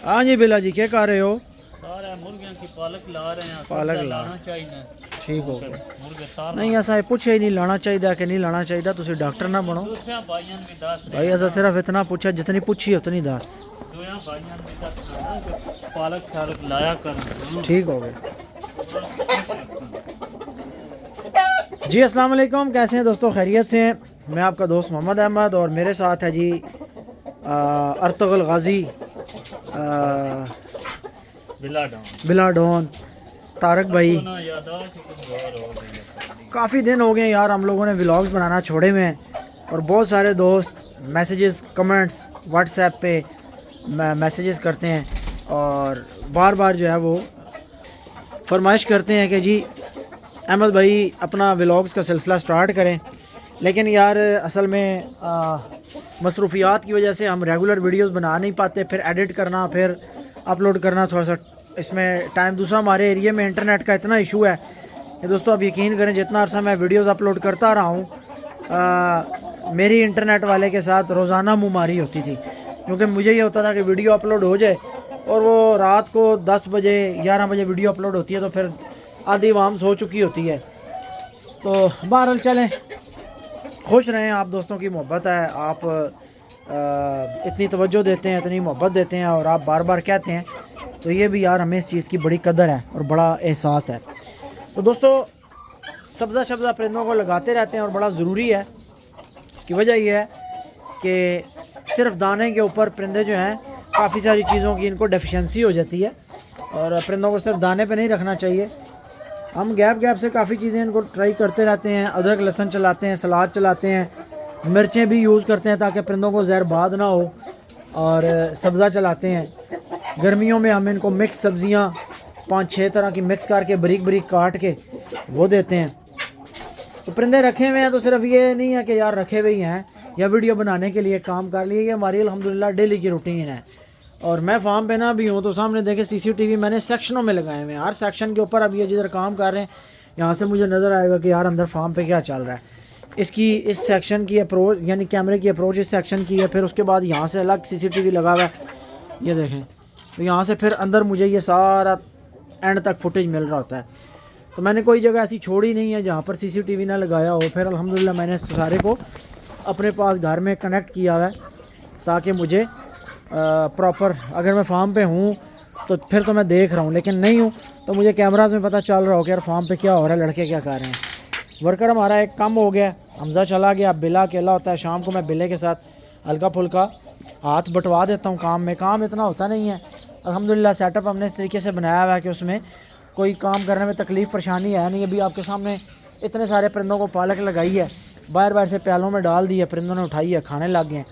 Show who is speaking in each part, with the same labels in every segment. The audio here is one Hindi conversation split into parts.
Speaker 1: हाँ जी बिला जी, क्या कर रहे हो?
Speaker 2: सारा मुर्गियों की पालक ला रहे हैं।
Speaker 1: पालक
Speaker 2: लाना चाहिए।
Speaker 1: ठीक हो गया।
Speaker 2: मुर्गे तार
Speaker 1: नहीं ऐसा है, पूछे ही नहीं लाना चाहिए कि नहीं लाना चाहिए। तुम डॉक्टर ना बनो
Speaker 2: दूसरे भाइयों भी दस
Speaker 1: भाई, ऐसा सिर्फ इतना पूछा, जितनी पूछी उतनी दस।
Speaker 2: दूसरे भाइयों भी दस ना कि पालक शालक लाया कर।
Speaker 1: ठीक हो गया जी। अस्सलाम वालेकुम, कैसे हैं दोस्तों? खैरियत से हैं? मैं आपका दोस्त मोहम्मद अहमद और मेरे साथ है जी अर्तुगरुल गाजी, बिला डॉन, तारक भाई। काफ़ी दिन हो गए यार, हम लोगों ने व्लॉग्स बनाना छोड़े हुए हैं और बहुत सारे दोस्त मैसेजेस, कमेंट्स व्हाट्सएप पे मैसेजेस करते हैं और बार बार जो है वो फरमाइश करते हैं कि जी अहमद भाई अपना व्लॉग्स का सिलसिला स्टार्ट करें। लेकिन यार असल में मसरूफियात की वजह से हम रेगुलर वीडियोस बना नहीं पाते, फिर एडिट करना, फिर अपलोड करना, थोड़ा सा इसमें टाइम। दूसरा हमारे एरिया में इंटरनेट का इतना इशू है कि दोस्तों आप यकीन करें, जितना अर्सा मैं वीडियोस अपलोड करता रहा हूँ, मेरी इंटरनेट वाले के साथ रोज़ाना मुमारी होती थी। क्योंकि मुझे ये होता था कि वीडियो अपलोड हो जाए और वो रात को 10 बजे 11 बजे वीडियो अपलोड होती है, तो फिर आधी आवाम सो चुकी होती है। तो बहरहाल चलें, खुश रहें। आप दोस्तों की मोहब्बत है, आप इतनी तवज्जो देते हैं, इतनी मोहब्बत देते हैं और आप बार बार कहते हैं, तो ये भी यार हमें इस चीज़ की बड़ी कदर है और बड़ा एहसास है। तो दोस्तों सब्ज़ा शब्ज़ा परिंदों को लगाते रहते हैं और बड़ा ज़रूरी है। की वजह यह है कि सिर्फ दाने के ऊपर परिंदे जो हैं, काफ़ी सारी चीज़ों की इनको डेफिशिएंसी हो जाती है और परिंदों को सिर्फ दाने पे नहीं रखना चाहिए। हम गैप से काफ़ी चीज़ें इनको ट्राई करते रहते हैं। अदरक लहसुन चलाते हैं, सलाद चलाते हैं, मिर्चें भी यूज़ करते हैं ताकि परिंदों को जहरबाद ना हो, और सब्ज़ा चलाते हैं। गर्मियों में हम इनको मिक्स सब्ज़ियाँ 5-6 तरह की मिक्स करके बारीक बारीक काट के वो देते हैं। तो परिंदे रखे हुए हैं, तो सिर्फ ये नहीं है कि यार रखे हुए ही हैं या वीडियो बनाने के लिए काम कर लिए। ये हमारी अल्हम्दुलिल्लाह डेली की रूटीन है। और मैं फार्म पे ना भी हूँ तो सामने देखे CCTV मैंने सेक्शनों में लगाए हुए हैं। हर सेक्शन के ऊपर अब ये जिधर काम कर रहे हैं, यहाँ से मुझे नज़र आएगा कि यार अंदर फार्म पे क्या चल रहा है। इसकी इस सेक्शन की अप्रोच, यानी कैमरे की अप्रोच इस सेक्शन की है। फिर उसके बाद यहाँ से अलग CCTV लगा हुआ है, ये देखें। तो यहाँ से फिर अंदर मुझे ये सारा एंड तक फुटेज मिल रहा होता है। तो मैंने कोई जगह ऐसी छोड़ी नहीं है जहाँ पर CCTV ना लगाया हो। फिर अल्हम्दुलिल्लाह मैंने सारे को अपने पास घर में कनेक्ट किया हुआ है ताकि मुझे प्रॉपर, अगर मैं फार्म पे हूँ तो फिर तो मैं देख रहा हूँ, लेकिन नहीं हूँ तो मुझे कैमराज में पता चल रहा हो कि यार फार्म पे क्या हो रहा है, लड़के क्या कर रहे हैं। वर्कर हमारा एक कम हो गया, हमजा चला गया, बिला अकेला होता है। शाम को मैं बिले के साथ हल्का फुल्का हाथ बटवा देता हूँ काम में। काम इतना होता नहीं है अल्हम्दुलिल्लाह। सेटअप हमने इस तरीके से बनाया हुआ है कि उसमें कोई काम करने में तकलीफ़ परेशानी है नहीं। अभी आपके सामने इतने सारे परिंदों को पालक लगाई है, बाहर से प्यालों में डाल दी है, परिंदों ने उठाई है, खाने लग गए हैं।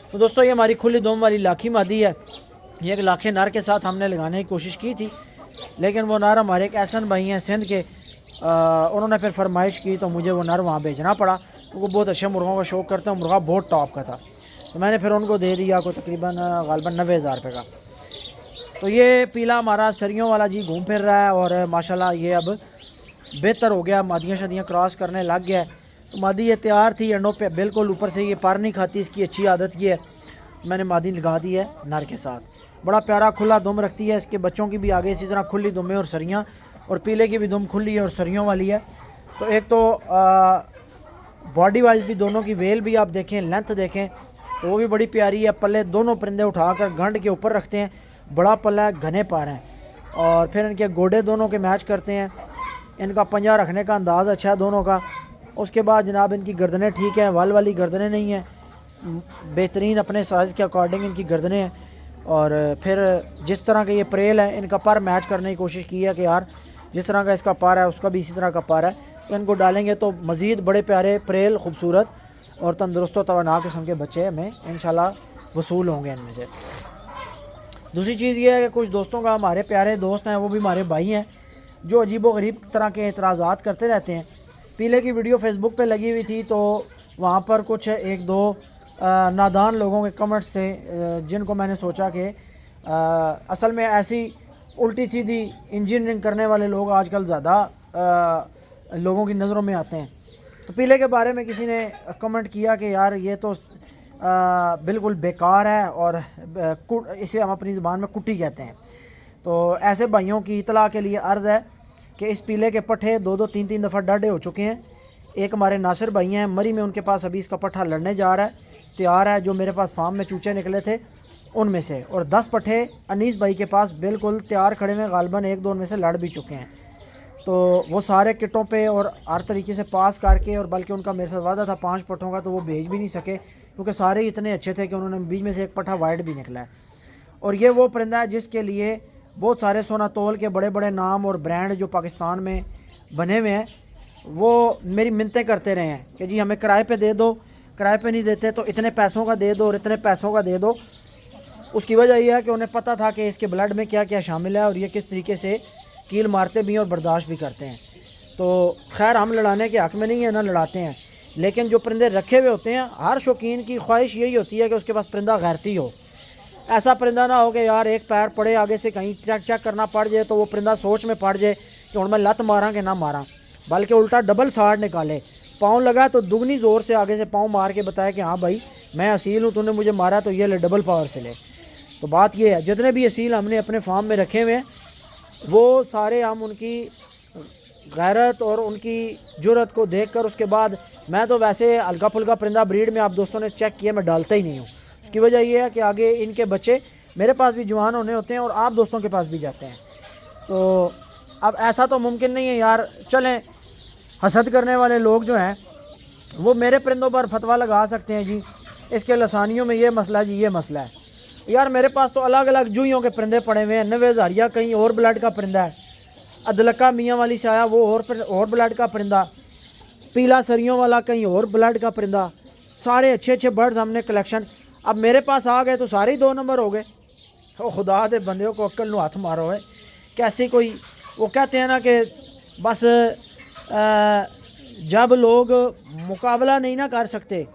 Speaker 1: तो दोस्तों ये हमारी खुली दोम वाली लाखी मादी है। ये एक लाखे नर के साथ हमने लगाने की कोशिश की थी, लेकिन वो नर हमारे एक एहसन भाई हैं सिंध के, उन्होंने फिर फरमाइश की तो मुझे वो नर वहाँ भेजना पड़ा। वो बहुत अच्छे मुर्गों का शौक़ करते हैं, मुर्गा बहुत टॉप का था, तो मैंने फिर उनको दे दिया को तकरीबन गालबन 90,000 रुपये का। तो ये पीला हमारा सरियों वाला जी घूम फिर रहा है और माशाल्लाह ये अब बेहतर हो गया, मादियाँ शादियाँ क्रॉस करने लग गया है। तो मादी ये तैयार थी अंडों पे बिल्कुल ऊपर से। ये पर नहीं खाती, इसकी अच्छी आदत ये है। मैंने मादी लगा दी है नर के साथ। बड़ा प्यारा खुला दुम रखती है। इसके बच्चों की भी आगे इसी तरह खुली दुम है और सरियाँ, और पीले की भी दुम खुली है और सरियों वाली है। तो एक तो बॉडी वाइज भी दोनों की वेल भी आप देखें, लेंथ देखें तो वो भी बड़ी प्यारी है। पल्ले दोनों परिंदे उठाकर गंड के ऊपर रखते हैं, बड़ा पल्ला है, घने पार हैं। और फिर इनके गोडे दोनों के मैच करते हैं। इनका पंजा रखने का अंदाज़ अच्छा है दोनों का। उसके बाद जनाब इनकी गर्दनें ठीक हैं, वाल वाली गर्दनें नहीं हैं, बेहतरीन अपने साइज़ के अकॉर्डिंग इनकी गर्दनें हैं। और फिर जिस तरह के ये परेल है, इनका पर मैच करने की कोशिश की है कि यार जिस तरह का इसका पर है उसका भी इसी तरह का पर है। तो इनको डालेंगे तो मज़ीद बड़े प्यारे परेल, खूबसूरत और तंदुरुस्त तवाना किस्म के बच्चे हमें इंशाल्लाह वसूल होंगे इनमें से। दूसरी चीज़ ये है कि कुछ दोस्तों का, हमारे प्यारे दोस्त हैं, वो भी हमारे भाई हैं, जो अजीब व गरीब तरह के एतराज़ात करते रहते हैं। पीले की वीडियो फेसबुक पे लगी हुई थी तो वहाँ पर कुछ एक दो नादान लोगों के कमेंट्स थे, जिनको मैंने सोचा कि असल में ऐसी उल्टी सीधी इंजीनियरिंग करने वाले लोग आजकल ज़्यादा लोगों की नज़रों में आते हैं। तो पीले के बारे में किसी ने कमेंट किया कि यार ये तो बिल्कुल बेकार है और इसे हम अपनी ज़बान में कुट्टी कहते हैं। तो ऐसे भाइयों की इतला के लिए अर्ज़ है कि इस पीले के पट्ठे 2-2 3-3 दफ़ा डाढ़े हो चुके हैं। एक हमारे नासिर भाई हैं मरी में, उनके पास अभी इसका पट्ठा लड़ने जा रहा है, तैयार है, जो मेरे पास फार्म में चूचे निकले थे उनमें से। और 10 पट्ठे अनीस भाई के पास बिल्कुल तैयार खड़े में, गालबन 1-2 में से लड़ भी चुके हैं। तो वो सारे किटों पे और हर तरीके से पास करके, और बल्कि उनका मेरे साथ वादा था 5 पट्ठों का, तो वो भेज भी नहीं सके क्योंकि सारे ही इतने अच्छे थे कि उन्होंने बीच में से एक पट्ठा वाइट भी निकला है। और ये वो परिंदा है जिसके लिए बहुत सारे सोना तोल के बड़े बड़े नाम और ब्रांड जो पाकिस्तान में बने हुए हैं वो मेरी मिन्नतें करते रहे हैं कि जी हमें किराए पे दे दो, किराए पे नहीं देते तो इतने पैसों का दे दो और इतने पैसों का दे दो। उसकी वजह यह है कि उन्हें पता था कि इसके ब्लड में क्या क्या शामिल है और ये किस तरीके से कील मारते भी हैं और बर्दाश्त भी करते हैं। तो खैर हम लड़ाने के हक़ में नहीं है, ना लड़ाते हैं, लेकिन जो परिंदे रखे हुए होते हैं हर शौकीन की ख्वाहिश यही होती है कि उसके पास परिंदा गैरती हो। ऐसा परिंदा ना हो कि यार एक पैर पड़े आगे से कहीं चेक चेक करना पड़ जाए तो वो परिंदा सोच में पड़ जाए कि हूँ मैं लत मारा कि ना मारा, बल्कि उल्टा डबल साड़ निकाले, पाँव लगा तो दुगनी ज़ोर से आगे से पाँव मार के बताया कि हाँ भाई मैं असील हूँ, तूने मुझे मारा तो ये ले डबल पावर से ले। तो बात ये है, जितने भी असील हमने अपने फार्म में रखे हुए हैं वो सारे हम उनकी गैरत और उनकी जुर्रत को देखकर, उसके बाद मैं तो वैसे हल्का फुल्का परिंदा ब्रीड में आप दोस्तों ने चेक किया मैं डालता ही नहीं हूँ। उसकी वजह यह है कि आगे इनके बच्चे मेरे पास भी जवान होने होते हैं और आप दोस्तों के पास भी जाते हैं। तो अब ऐसा तो मुमकिन नहीं है यार, चलें हसद करने वाले लोग जो हैं वो मेरे परिंदों पर फतवा लगा सकते हैं जी इसके लसानियों में ये मसला है जी, ये मसला है। यार मेरे पास तो अलग अलग जूहियों के परिंदे पड़े हुए हैं। 90 हज़ारिया कहीं और ब्लड का परिंदा है, अदलका मियाँ वाली से आया वो और ब्लड का परिंदा, पीला सरियों वाला कहीं और ब्लड का परिंदा, सारे अच्छे अच्छे बर्ड्स हमने कलेक्शन। अब मेरे पास आ गए तो सारे ही 2 नंबर हो गए। ओ खुदा दे बंदे को अक्ल नु हाथ मारो है। कैसे कोई वो कहते हैं ना कि बस जब लोग मुकाबला नहीं ना कर सकते,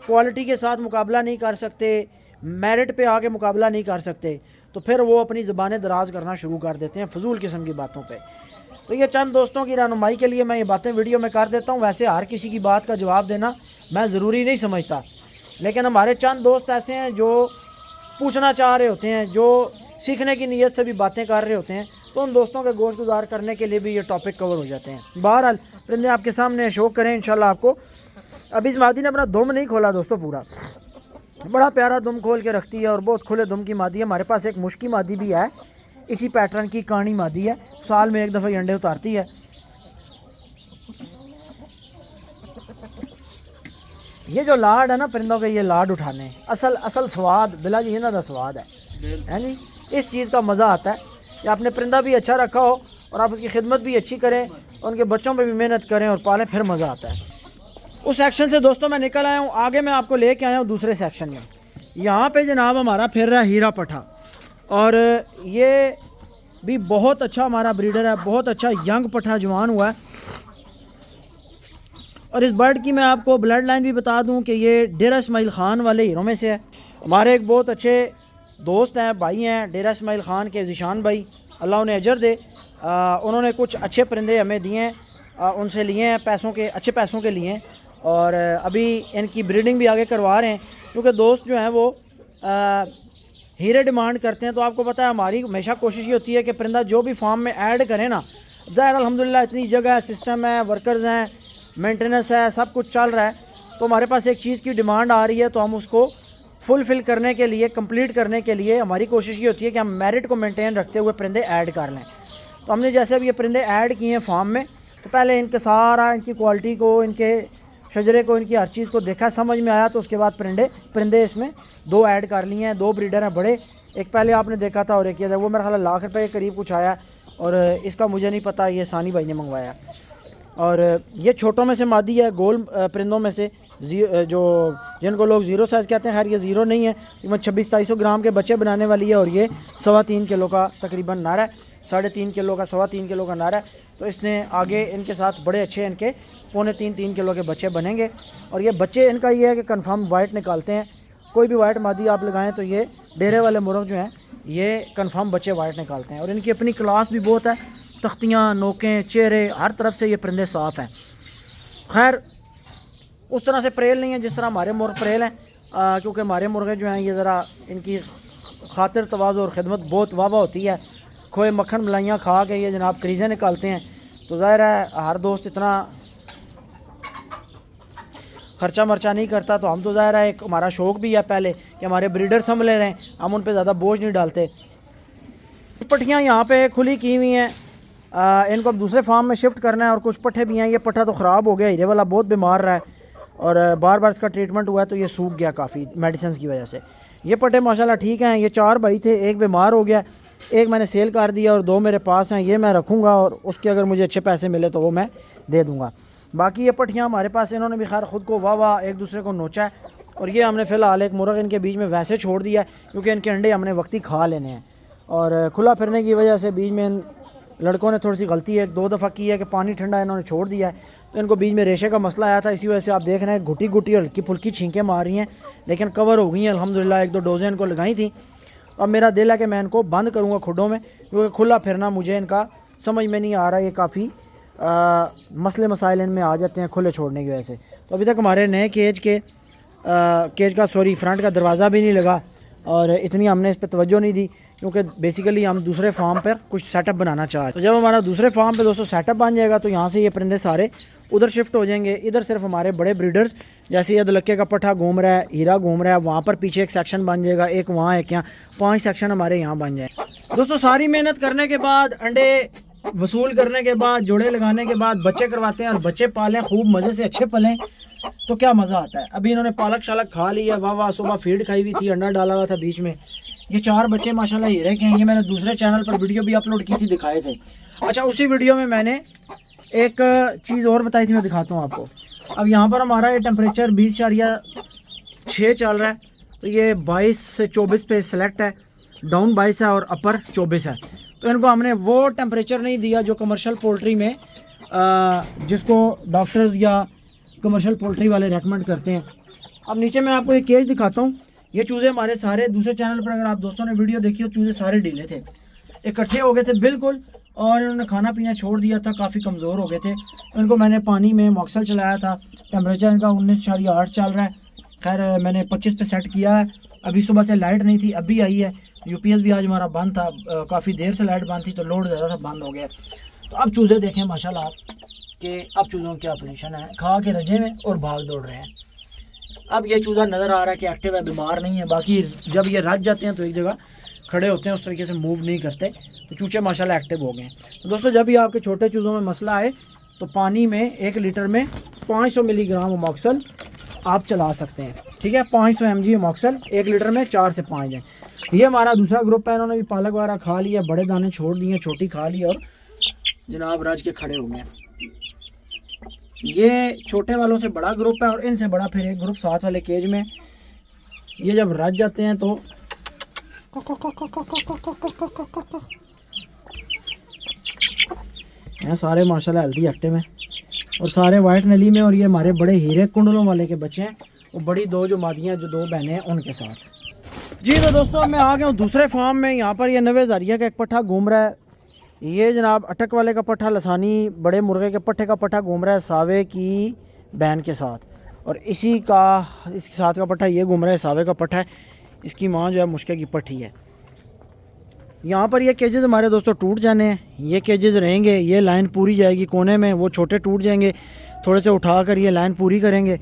Speaker 1: क्वालिटी के साथ मुकाबला नहीं कर सकते, मेरिट पे आके मुकाबला नहीं कर सकते, तो फिर वो अपनी ज़बानें दराज करना शुरू कर देते हैं फजूल किस्म की बातों पे। तो ये चंद दोस्तों की रहनुमाई के लिए मैं ये बातें वीडियो में कर देता हूँ। वैसे हर किसी की बात का जवाब देना मैं ज़रूरी नहीं समझता, लेकिन हमारे चंद दोस्त ऐसे हैं जो पूछना चाह रहे होते हैं, जो सीखने की नीयत से भी बातें कर रहे होते हैं, तो उन दोस्तों के गोश गुजार करने के लिए भी ये टॉपिक कवर हो जाते हैं। बहरहाल परिंदे आपके सामने शो करें इंशाल्लाह आपको। अभी इस मादी ने अपना दुम नहीं खोला दोस्तों, पूरा बड़ा प्यारा दुम खोल के रखती है और बहुत खुले दुम की मादी है। हमारे पास एक मुश्की मादी भी है, इसी पैटर्न की कहानी मादी है, साल में 1 दफ़ा अंडे उतारती है। ये जो लाड है ना परिंदों के, ये लाड उठाने असल स्वाद बिला जी इन्हों का स्वाद है जी। इस चीज़ का मज़ा आता है कि आपने परिंदा भी अच्छा रखा हो और आप उसकी खिदमत भी अच्छी करें, उनके बच्चों पे भी मेहनत करें और पालें, फिर मज़ा आता है। उस सेक्शन से दोस्तों मैं निकल आया हूँ, आगे मैं आपको लेके आया हूँ दूसरे सेक्शन में। यहाँ पे जनाब हमारा फिर रहा हीरा पठा, और ये भी बहुत अच्छा हमारा ब्रीडर है, बहुत अच्छा यंग पठा जवान हुआ है। और इस बर्ड की मैं आपको ब्लड लाइन भी बता दूं कि ये डेरा इस्माइल ख़ान वाले हीरों में से है। हमारे एक बहुत अच्छे दोस्त हैं, भाई हैं, डेरा इस्माइल ख़ान के ज़ीशान भाई, अल्लाह उन्हें अजर दे। उन्होंने कुछ अच्छे परिंदे हमें दिए हैं, उनसे लिए हैं पैसों के, अच्छे पैसों के लिए, और अभी इनकी ब्रीडिंग भी आगे करवा रहे हैं क्योंकि दोस्त जो हैं वो हीरे डिमांड करते हैं। तो आपको पता है हमारी हमेशा कोशिश ये होती है कि परिंदा जो भी फार्म में ऐड करें ना, ज़ाहिर अल्हम्दुलिल्लाह इतनी जगह है, सिस्टम है, वर्कर्स हैं, मेंटेनेंस है, सब कुछ चल रहा है, तो हमारे पास एक चीज़ की डिमांड आ रही है तो हम उसको फुलफ़िल करने के लिए, कंप्लीट करने के लिए हमारी कोशिश ये होती है कि हम मेरिट को मेंटेन रखते हुए परिंदे ऐड कर लें। तो हमने जैसे अब ये परिंदे ऐड किए हैं फार्म में, तो पहले इनके सारा इनकी क्वालिटी को, इनके शजरे को, इनकी हर चीज़ को देखा, समझ में आया, तो उसके बाद परिंदे इसमें 2 ऐड कर लिए हैं। 2 ब्रीडर हैं बड़े, एक पहले आपने देखा था और एक किया था, वो मेरा ख्याल लाख रुपये के करीब कुछ आया, और इसका मुझे नहीं पता, ये सानी भाई ने मंगवाया। और ये छोटों में से मादी है, गोल परिंदों में से जो जिनको लोग ज़ीरो साइज़ कहते हैं, खैर ये ज़ीरो नहीं है, तकरीबन 2600-2700 ग्राम के बच्चे बनाने वाली है, और ये 3.25 किलो का तकरीबन नारा है, 3.5 किलो का, 3.25 किलो का नारा है। तो इसने आगे इनके साथ बड़े अच्छे इनके 2.25-3 किलो के बच्चे बनेंगे। और ये बच्चे इनका ये है कि कन्फर्म वाइट निकालते हैं, कोई भी वाइट मादी आप लगाएं तो ये डेरे वाले मुर्ग जो हैं ये कन्फर्म बच्चे वाइट निकालते हैं। और इनकी अपनी क्लास भी बहुत है, तख्तियाँ, नोकें, चेहरे, हर तरफ से ये परिंदे साफ़ हैं। खैर उस तरह से परेल नहीं है जिस तरह हमारे मुर्ग परेल हैं, क्योंकि हमारे मुर्गे जो हैं ये ज़रा इनकी खातिर तवाज़ु और ख़िदमत बहुत वाह होती है। खोए मक्खन मलाइयाँ खा के ये जनाब क्रीज़ें निकालते हैं, तो ज़ाहिर है हर दोस्त इतना ख़र्चा मर्चा नहीं करता। तो हम तो ज़ाहिर है एक हमारा शौक़ भी है पहले कि हमारे ब्रीडर संभले रहें, हम उन पे ज़्यादा बोझ नहीं डालते। पट्टियाँ यहाँ पे खुली की हुई हैं, इनको अब दूसरे फार्म में शिफ्ट करना है। और कुछ पट्ठे भी हैं, ये पट्ठा तो ख़राब हो गया, हीरे वाला बहुत बीमार रहा है और बार बार इसका ट्रीटमेंट हुआ है तो ये सूख गया काफ़ी मेडिसिन की वजह से। ये पट्टे माशाल्लाह ठीक हैं। ये 4 भाई थे, एक बीमार हो गया, एक मैंने सेल कर दिया और 2 मेरे पास हैं। ये मैं रखूँगा और उसके अगर मुझे अच्छे पैसे मिले तो वो मैं दे दूँगा। बाकी ये पट्टियाँ हमारे पास, इन्होंने भी खैर ख़ुद को वाह एक दूसरे को नोचा है। और ये हमने फ़िलहाल एक मुर्ग इनके बीच में वैसे छोड़ दिया है क्योंकि इनके अंडे हमने वक्ती खा लेने हैं। और खुला फिरने की वजह से बीच में इन लड़कों ने थोड़ी सी गलती है 2 दफ़ा की है कि पानी ठंडा इन्होंने छोड़ दिया है, तो इनको बीच में रेशे का मसला आया था। इसी वजह से आप देख रहे हैं घुटी घुटी हल्की फुल्की छींकें मार रही हैं, लेकिन कवर हो गई हैं अल्हम्दुलिल्लाह। 1-2 डोजें इनको लगाई थी। अब मेरा दिल है कि मैं इनको बंद करूँगा खुडों में, क्योंकि खुला फिरना मुझे इनका समझ में नहीं आ रहा। ये काफ़ी मसले मसाइल इनमें आ जाते हैं खुले छोड़ने की वजह से। तो अभी तक हमारे नए केज का फ्रंट का दरवाज़ा भी नहीं लगा और इतनी हमने इस पर तवज्जो नहीं दी, क्योंकि बेसिकली हम दूसरे फार्म पर कुछ सेटअप बनाना चाह रहे हैं। तो जब हमारा दूसरे फार्म पे दोस्तों सेटअप बन जाएगा तो यहाँ से ये परिंदे सारे उधर शिफ्ट हो जाएंगे। इधर सिर्फ हमारे बड़े ब्रीडर्स, जैसे ये दलक्के का पट्ठा घूम रहा है, हीरा घूम रहा है, वहाँ पर पीछे एक सेक्शन बन जाएगा, एक वहाँ, एक यहाँ, 5 सेक्शन हमारे यहाँ बन जाए। दोस्तों सारी मेहनत करने के बाद, अंडे वसूल करने के बाद, जोड़े लगाने के बाद बच्चे करवाते हैं और बच्चे पालें, खूब मज़े से अच्छे पलें तो क्या मज़ा आता है। अभी इन्होंने पालक शालक खा लिया, वाह सुबह फीड खाई हुई थी, अंडा डाला हुआ था बीच में। ये 4 बच्चे माशाल्लाह हीरे के हैं। ये मैंने दूसरे चैनल पर वीडियो भी अपलोड की थी, दिखाए थे। अच्छा, उसी वीडियो में मैंने एक चीज़ और बताई थी, मैं दिखाता हूँ आपको। अब यहाँ पर हमारा ये टेम्परेचर 20.6 चल रहा है, तो ये 22 से 24 पे सेलेक्ट है, डाउन 22 है और अपर 24 है। तो इनको हमने वो टेम्परेचर नहीं दिया जो कमर्शियल पोल्ट्री में जिसको डॉक्टर्स या कमर्शियल पोल्ट्री वाले रेकमेंड करते हैं। अब नीचे मैं आपको एक केज दिखाता हूँ। ये चूज़े हमारे सारे दूसरे चैनल पर, अगर आप दोस्तों ने वीडियो देखी हो, चूज़े सारे ढीले थे, इकट्ठे हो गए थे बिल्कुल, और इन्होंने खाना पीना छोड़ दिया था, काफ़ी कमज़ोर हो गए थे। इनको मैंने पानी में मॉक्सल चलाया था, टेम्परेचर इनका 19.8 चल रहा है। खैर मैंने 25 पे सेट किया है। अभी सुबह से लाइट नहीं थी, अभी आई है। यूपीएस भी आज हमारा बंद था, काफ़ी देर से लाइट बंद थी तो लोड ज़्यादा था, बंद हो गया। तो अब चूज़े देखें माशाल्लाह कि अब चूज़ों की क्या पोजीशन है, खा के रजे में और भाग दौड़ रहे हैं। अब ये चूज़ा नज़र आ रहा है कि एक्टिव है, बीमार नहीं है। बाकी जब ये रज जाते हैं तो एक जगह खड़े होते हैं, उस तरीके से मूव नहीं करते। तो चूचे माशाल्लाह एक्टिव हो गए हैं। तो दोस्तों जब भी आपके छोटे चूज़ों में मसला आए तो पानी में 1 लीटर में 500 मिलीग्राम मॉक्सल आप चला सकते हैं, ठीक है। 500 mg मॉक्सल 1 लीटर में 4 से 5 हैं। ये हमारा दूसरा ग्रुप है, इन्होंने भी पालक वगैरह खा लिया, बड़े दाने छोड़ दिए, छोटी खा ली और जनाब रज के खड़े हो गए। ये छोटे वालों से बड़ा ग्रुप है और इनसे बड़ा फिर एक ग्रुप साथ वाले केज में। ये जब रज जाते हैं तो यहाँ सारे माशाल्लाह हेल्दी एक्टिव हैं और सारे वाइट नली में। और ये हमारे बड़े हीरे कुंडलों वाले के बच्चे हैं, वो बड़ी 2 जो मादियाँ, जो 2 बहनें हैं, उनके साथ। जी तो दोस्तों मैं आ गया हूँ दूसरे फार्म में। यहाँ पर ये 90 हज़ारिया का एक पट्ठा घूम रहा है। ये जनाब अटक वाले का पट्ठा, लसानी बड़े मुर्गे के पट्ठे का पट्ठा घूम रहा है सावे की बहन के साथ। और इसके साथ का पट्ठा ये घूम रहा है, सावे का पट्ठा है। इसकी माँ जो है मुश्के की पट्टी है। यहाँ पर ये केजेस हमारे दोस्तों टूट जाने हैं, ये केजेस रहेंगे, ये लाइन पूरी जाएगी कोने में, वो छोटे टूट जाएंगे, थोड़े से उठा कर ये लाइन पूरी करेंगे।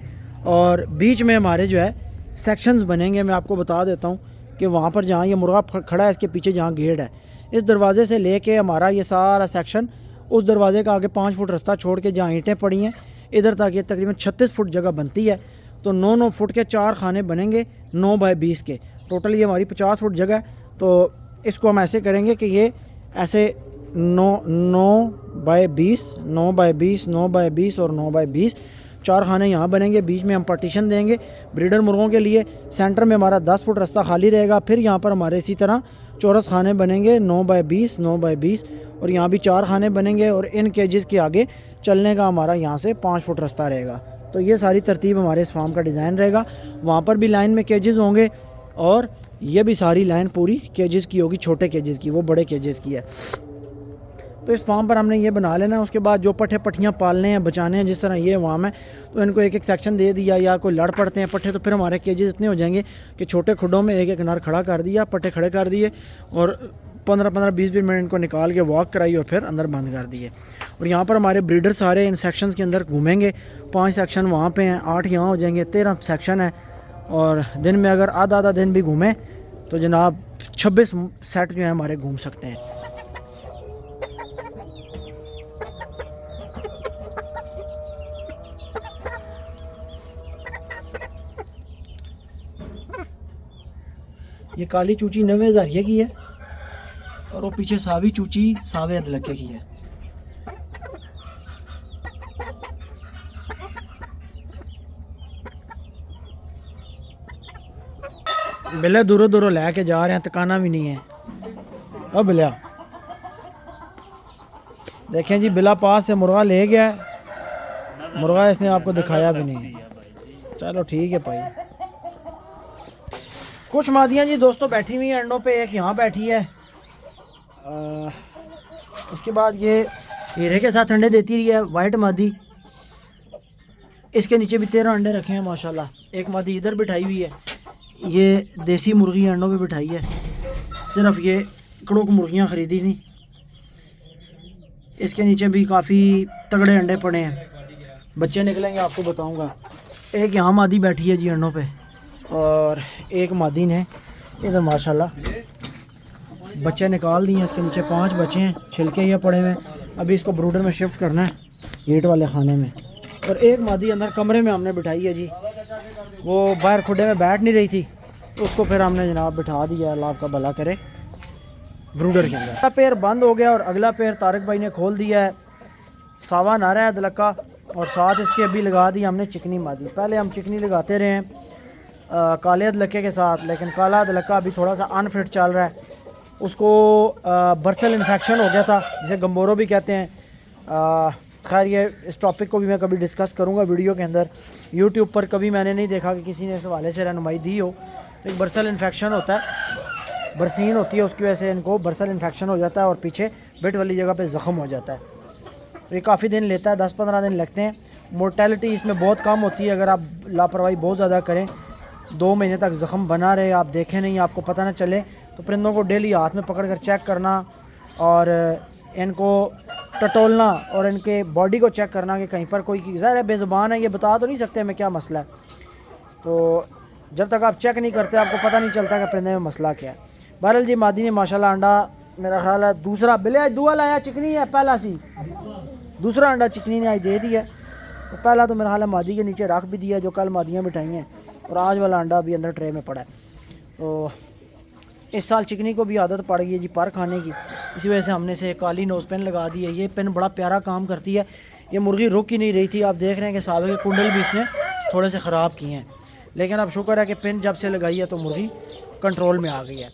Speaker 1: और बीच में हमारे जो है सेक्शंस बनेंगे। मैं आपको बता देता हूँ कि वहाँ पर जहाँ ये मुर्गा खड़ा है, इसके पीछे जहाँ गेट है, इस दरवाज़े से लेके हमारा ये सारा सेक्शन, उस दरवाज़े का आगे 5 फुट रास्ता छोड़ के जहाँ ईंटें पड़ी हैं इधर तक ये तकरीबन 36 फुट जगह बनती है। तो 9-9 फुट के 4 खाने बनेंगे, 9 बाय 20 के। टोटल ये हमारी 50 फुट जगह है। तो इसको हम ऐसे करेंगे कि ये ऐसे 9 बाय 20, 9 बाय 20, 9 बाय 20 और 9 बाय 20 4 खाने यहाँ बनेंगे। बीच में हम पार्टीशन देंगे ब्रीडर मुर्गों के लिए। सेंटर में हमारा 10 फुट रास्ता खाली रहेगा। फिर यहाँ पर हमारे इसी तरह चौरस खाने बनेंगे, 9 बाय 20, 9 बाय 20, और यहाँ भी 4 खाने बनेंगे। और इन केजेस के आगे चलने का हमारा यहाँ से 5 फुट रास्ता रहेगा। तो ये सारी तरतीब हमारे इस फार्म का डिज़ाइन रहेगा। वहाँ पर भी लाइन में केजेस होंगे और ये भी सारी लाइन पूरी केजेस की होगी, छोटे केजेस की, वो बड़े केजेस की है। तो इस फार्म पर हमने ये बना लेना है। उसके बाद जो पट्ठे पट्टियाँ पालने हैं बचाने हैं, जिस तरह ये वाम है तो इनको एक एक सेक्शन दे दिया, या कोई लड़ पड़ते हैं पट्ठे तो फिर हमारे केजेस इतने हो जाएंगे कि छोटे खुडों में एक एक नर खड़ा कर दिया, पट्ठे खड़े कर दिए और 15-15, 20-20 मिनट इनको निकाल के वॉक कराई और फिर अंदर बंद कर दिए। और यहाँ पर हमारे ब्रीडर सारे इन सेक्शंस के अंदर घूमेंगे। 5 सेक्शन वहाँ पे हैं, 8 यहाँ हो जाएंगे, 13 सेक्शन है। और दिन में अगर आधा दिन भी घूमें तो जनाब 26 सेट जो है हमारे घूम सकते हैं। ये काली चूची 90,000 की है और वो पीछे सावी चूची 1.25 लाख की है। बिल्ला दूरों दूरों लेके जा रहे हैं, तकाना भी नहीं है। अब बिल्ला देखें जी, बिल्ला पास से मुर्गा ले गया, मुर्गा इसने आपको दिखाया भी नहीं। चलो ठीक है भाई। कुछ मादियाँ जी दोस्तों बैठी हुई हैं अंडों पे, एक यहाँ बैठी है। इसके बाद ये हीरे के साथ अंडे देती रही है, वाइट मादी। इसके नीचे भी 13 अंडे रखे हैं माशाल्लाह। एक मादी इधर बिठाई हुई है, ये देसी मुर्गी अंडों पे बिठाई है। सिर्फ ये कड़ोक मुर्गियाँ ख़रीदी थी। इसके नीचे भी काफ़ी तगड़े अंडे पड़े हैं, बच्चे निकलेंगे आपको बताऊंगा। एक यहाँ मादी बैठी है जी अंडों पे, और एक मादी ने इधर माशाल्लाह बच्चे निकाल दिए हैं। इसके नीचे 5 बच्चे हैं, छिलके ये पड़े हुए हैं। अभी इसको ब्रूडर में शिफ्ट करना है, हीट वाले खाने में। और एक मादी अंदर कमरे में हमने बिठाई है जी, वो बाहर खुडे में बैठ नहीं रही थी, तो उसको फिर हमने जनाब बिठा दिया, अल्लाह आपका भला करे, ब्रूडर के अंदर। अगला पैर बंद हो गया और अगला पैर तारिक भाई ने खोल दिया है। सावा नारा है दलक्का, और साथ इसके अभी लगा दी हमने चिकनी मादी। पहले हम चिकनी लगाते रहे हैं काले अदलक्के के साथ, लेकिन काला अदलक्का अभी थोड़ा सा अनफिट चल रहा है। उसको बर्सल इन्फेक्शन हो गया था, जिसे गम्बोरो भी कहते हैं। खैर ये इस टॉपिक को भी मैं कभी डिस्कस करूँगा वीडियो के अंदर। यूट्यूब पर कभी मैंने नहीं देखा कि किसी ने इस हवाले से रहनुमाई दी हो। तो एक बर्सल इन्फेक्शन होता है, बरसीन होती है, उसकी वजह से इनको बर्सल इन्फेक्शन हो जाता है और पीछे बिट वाली जगह पे ज़ख़म हो जाता है। तो ये काफ़ी दिन लेता है, 10-15 दिन लगते हैं। मोर्टेलिटी इसमें बहुत कम होती है अगर आप लापरवाही बहुत ज़्यादा करें। 2 महीने तक ज़ख़म बना रहे, आप देखें नहीं, आपको पता ना चले। तो परिंदों को डेली हाथ में पकड़ कर चेक करना और इनको टटोलना और इनके बॉडी को चेक करना कि कहीं पर कोई ज़ाहिर है बेज़ुबान है, ये बता तो नहीं सकते हमें क्या मसला है। तो जब तक आप चेक नहीं करते आपको पता नहीं चलता कि परिंदे में मसला क्या है। बहरहाल जी मादी ने माशाल्लाह अंडा, मेरा ख्याल है दूसरा बिले दुआ लाया चिकनी है, पहला सी दूसरा अंडा चिकनी ने आज दे दिया। तो पहला तो मेरा ख्याल है मादी के नीचे रख भी दिया, जो कल मादियाँ बिठाई हैं, और आज वाला अंडा भी अंदर ट्रे में पड़ा है। तो इस साल चिकनी को भी आदत पड़ गई है जी पर खाने की, इसी वजह से हमने से काली नोज़ पेन लगा दी है। ये पेन बड़ा प्यारा काम करती है। ये मुर्गी रुक ही नहीं रही थी, आप देख रहे हैं कि सावे के कुंडल भी इसने थोड़े से ख़राब किए हैं, लेकिन अब शुक्र है कि पेन जब से लगाई है तो मुर्गी कंट्रोल में आ गई है।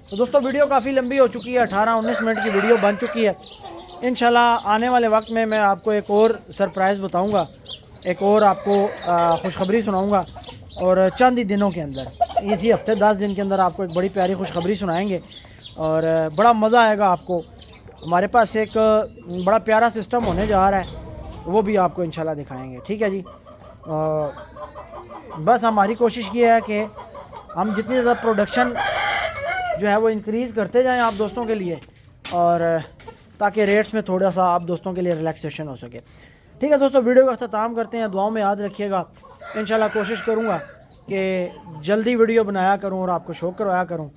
Speaker 1: तो दोस्तों वीडियो काफ़ी लंबी हो चुकी है, 18-19 मिनट की वीडियो बन चुकी है। इंशाल्लाह आने वाले वक्त में मैं आपको एक और सरप्राइज़ बताऊंगा, एक और आपको खुशखबरी सुनाऊंगा, और चंद ही दिनों के अंदर, इसी हफ्ते 10 दिन के अंदर आपको एक बड़ी प्यारी खुशखबरी सुनाएंगे और बड़ा मज़ा आएगा आपको। हमारे पास एक बड़ा प्यारा सिस्टम होने जा रहा है, वो भी आपको इंशाल्लाह दिखाएंगे। ठीक है जी। बस हमारी कोशिश ये है कि हम जितनी ज़्यादा प्रोडक्शन जो है वो इंक्रीज़ करते जाएं आप दोस्तों के लिए, और ताकि रेट्स में थोड़ा सा आप दोस्तों के लिए रिलैक्सेशन हो सके। ठीक है दोस्तों, वीडियो का अख्ताम करते हैं। दुआओं में याद रखिएगा। इंशाल्लाह कोशिश करूँगा कि जल्दी वीडियो बनाया करूँ और आपको शो करवाया करूँ।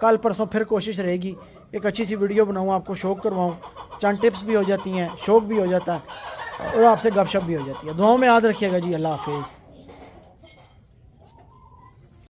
Speaker 1: कल परसों फिर कोशिश रहेगी एक अच्छी सी वीडियो बनाऊँ, आपको शो करवाऊँ, चंद टिप्स भी हो जाती हैं, शौक भी हो जाता है और आपसे गपशप भी हो जाती है। दुआओं में याद रखिएगा जी। अल्लाह हाफिज़।